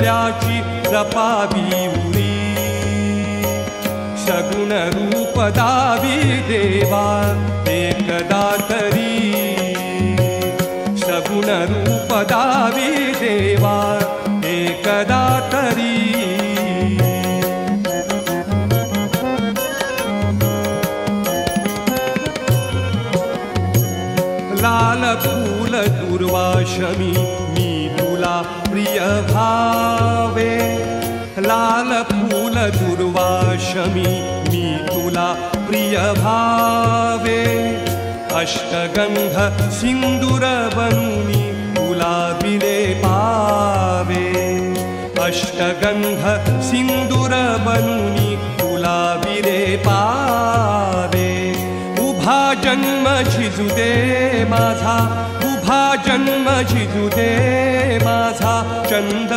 कौशल्याची जपावी उरी सगुण रूप दावी देवा एकदा तरी सगुण रूप दावी देवा एकदा तरी लाल फूल दुर्वाशमी मी तुला प्रिय भावे लाल फूल दुर्वाशमी मी तुला प्रिय भावे अष्टगंध सिंदूर बनूनी तुला विले पावे अष्टगंध सिंदूर बनूनी तुला विले पावे उभा जन्म झिजू दे माझा उभा जन्म झिजू दे माझा चंद